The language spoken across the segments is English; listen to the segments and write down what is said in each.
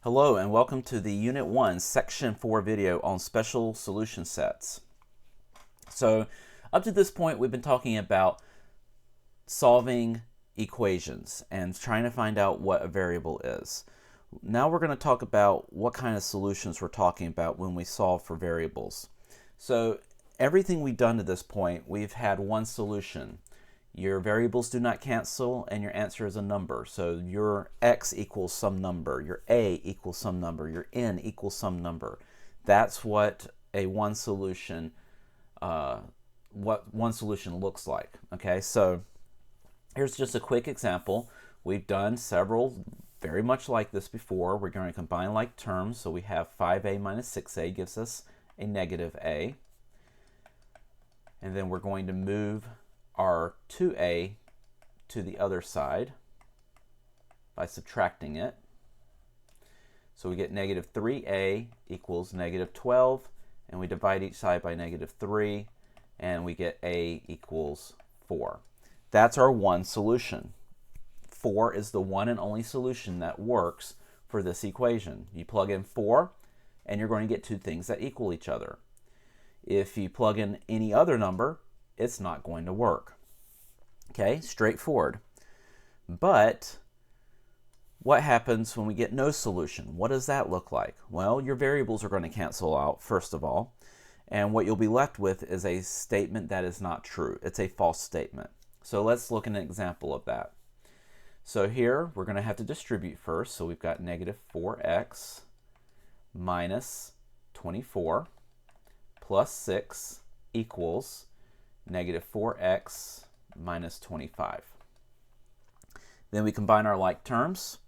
Hello and welcome to the Unit 1 Section 4 video on special solution sets. So up to this point we've been talking about solving equations and trying to find out what a variable is. Now we're going to talk about what kind of solutions we're talking about when we solve for variables. So everything we've done to this point, we've had one solution. Your variables do not cancel and your answer is a number. So your x equals some number, your a equals some number, your n equals some number. That's what one solution looks like. Okay, so here's just a quick example. We've done several very much like this before. We're going to combine like terms. So we have 5a minus 6a gives us a negative a. And then we're going to move our 2a to the other side by subtracting it. So we get negative 3a equals negative 12, and we divide each side by negative 3, and we get a equals 4. That's our one solution. 4 is the one and only solution that works for this equation. You plug in 4, and you're going to get two things that equal each other. If you plug in any other number, it's not going to work. Okay, straightforward. But what happens when we get no solution? What does that look like? Well, your variables are going to cancel out, first of all, and what you'll be left with is a statement that is not true. It's a false statement. So let's look at an example of that. So here, we're going to have to distribute first. So we've got negative 4x minus 24 plus 6 equals negative 4x minus 25. Then we combine our like terms.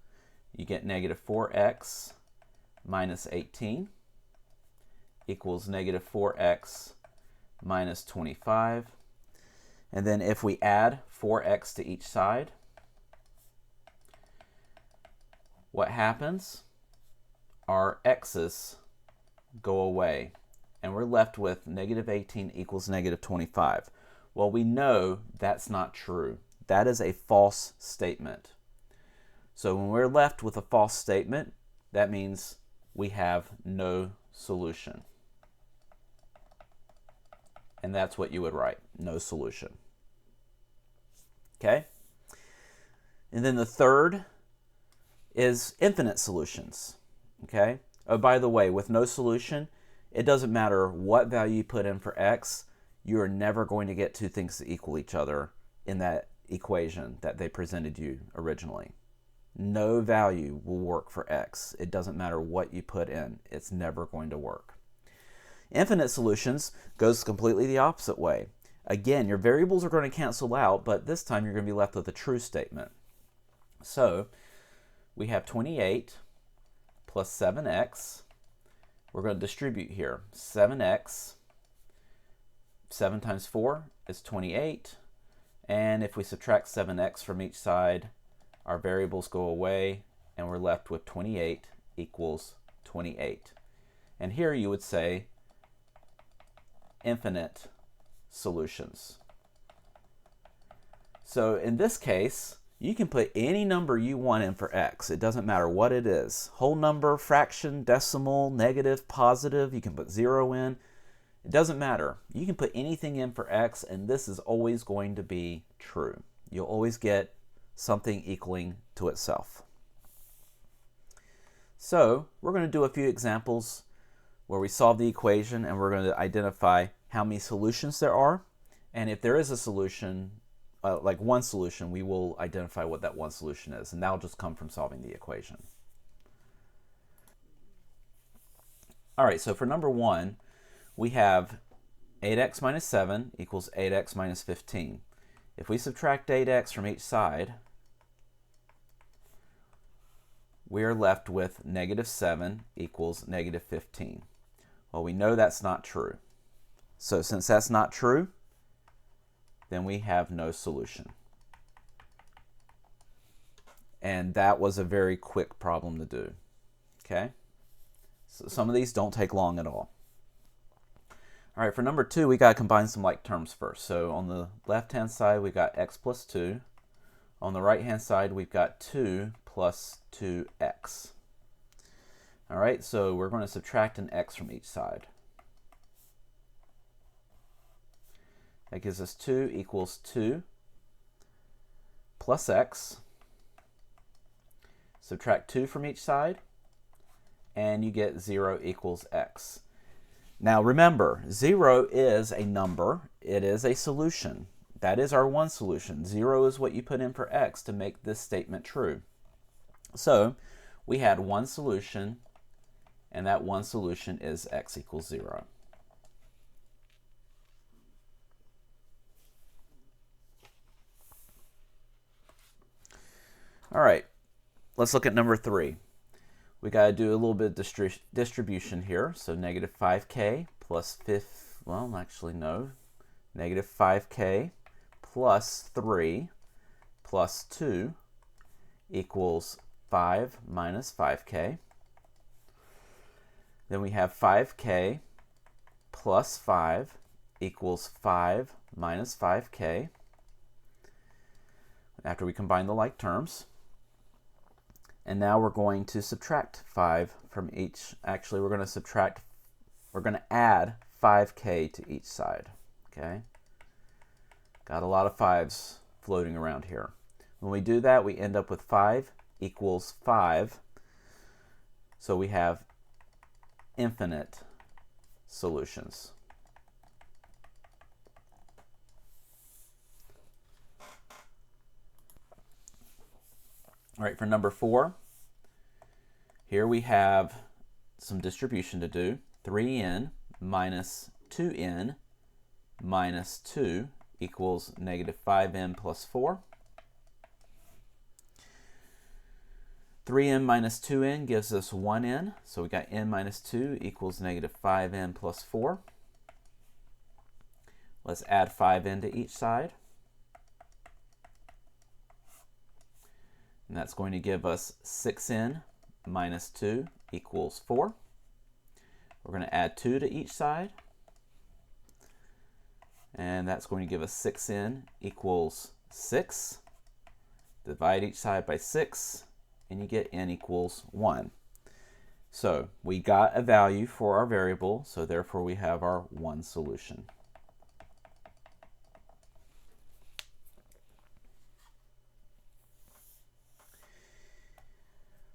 You get negative 4x minus 18 equals negative 4x minus 25. And then if we add 4x to each side, what happens? Our x's go away, and we're left with negative 18 equals negative 25. Well, we know that's not true. That is a false statement. So when we're left with a false statement, that means we have no solution. And that's what you would write, no solution. Okay? And then the third is infinite solutions. Okay? Oh, by the way, with no solution, it doesn't matter what value you put in for x, you are never going to get two things that equal each other in that equation that they presented you originally. No value will work for x. It doesn't matter what you put in. It's never going to work. Infinite solutions goes completely the opposite way. Again, your variables are going to cancel out, but this time you're going to be left with a true statement. So we have 28 plus 7x. We're going to distribute here. 7x, 7 times 4 is 28. And if we subtract 7x from each side, our variables go away, and we're left with 28 equals 28. And here you would say infinite solutions. So in this case, you can put any number you want in for x. It doesn't matter what it is. Whole number, fraction, decimal, negative, positive. You can put 0 in. It doesn't matter. You can put anything in for x, and this is always going to be true. You'll always get something equaling to itself. So we're going to do a few examples where we solve the equation, and we're going to identify how many solutions there are. And if there is a solution, like one solution, we will identify what that one solution is, and that'll just come from solving the equation. All right, so for number 1, we have 8x minus 7 equals 8x minus 15. If we subtract 8x from each side, we are left with negative 7 equals negative 15. Well, we know that's not true. So since that's not true, then we have no solution. And that was a very quick problem to do. Okay? So some of these don't take long at all. All right, for number 2, we got to combine some like terms first. So on the left-hand side, we've got x plus 2. On the right-hand side, we've got 2 plus 2x. All right, so we're going to subtract an x from each side. That gives us 2 equals 2 plus x. Subtract 2 from each side, and you get 0 equals x. Now remember, 0 is a number. It is a solution. That is our one solution. 0 is what you put in for x to make this statement true. So we had one solution, and that one solution is x equals 0. All right, let's look at number 3. We got to do a little bit of distribution here. So negative 5k plus negative 5k plus 3 plus 2 equals 5 minus 5k. Then we have 5k plus 5 equals 5 minus 5k after we combine the like terms. And now we're going to subtract 5 from each. Actually, we're going to add 5k to each side. Okay? Got a lot of 5s floating around here. When we do that, we end up with 5 equals 5. So we have infinite solutions. All right, for number 4, here we have some distribution to do. 3n minus 2n minus 2 equals negative 5n plus 4. 3n minus 2n gives us 1n, so we got n minus 2 equals negative 5n plus 4. Let's add 5n to each side. And that's going to give us 6n minus 2 equals 4. We're going to add 2 to each side. And that's going to give us 6n equals 6. Divide each side by 6, and you get n equals 1. So we got a value for our variable, so therefore we have our one solution.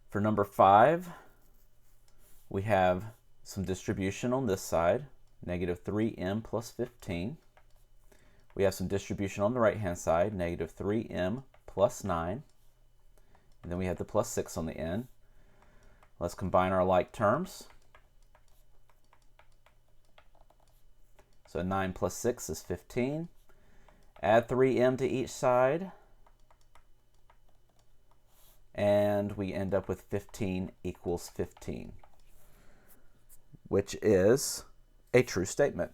For number 5, we have some distribution on this side, negative 3m plus 15. We have some distribution on the right-hand side, negative 3m plus 9. And then we have the plus 6 on the end. Let's combine our like terms. So 9 plus 6 is 15. Add 3m to each side. And we end up with 15 equals 15, which is a true statement.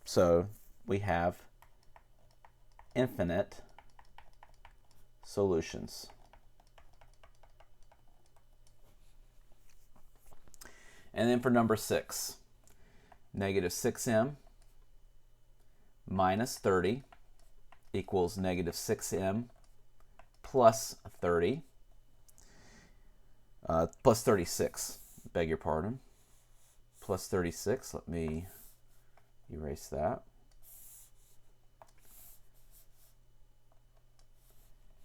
So we have infinite solutions. And then for number 6, negative 6m minus 30 equals negative 6m plus 30. Plus 36, beg your pardon. Plus 36, let me erase that.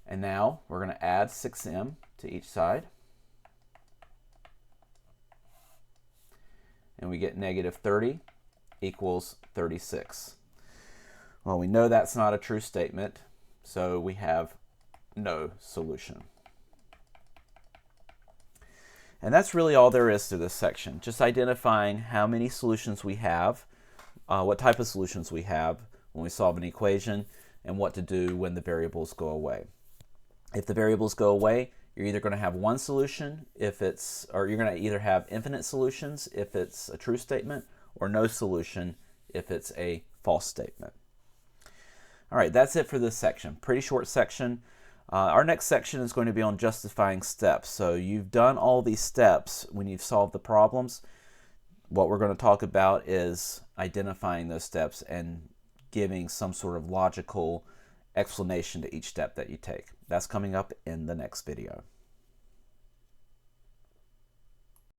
And now we're going to add 6m to each side. And we get negative 30 equals 36. Well, we know that's not a true statement, so we have no solution. And that's really all there is to this section, just identifying how many solutions we have, what type of solutions we have when we solve an equation, and what to do when the variables go away. If the variables go away, you're either going to have one solution or you're going to either have infinite solutions if it's a true statement, or no solution if it's a false statement. All right, that's it for this section. Pretty short section. Our next section is going to be on justifying steps. So you've done all these steps when you've solved the problems. What we're going to talk about is identifying those steps and giving some sort of logical explanation to each step that you take. That's coming up in the next video.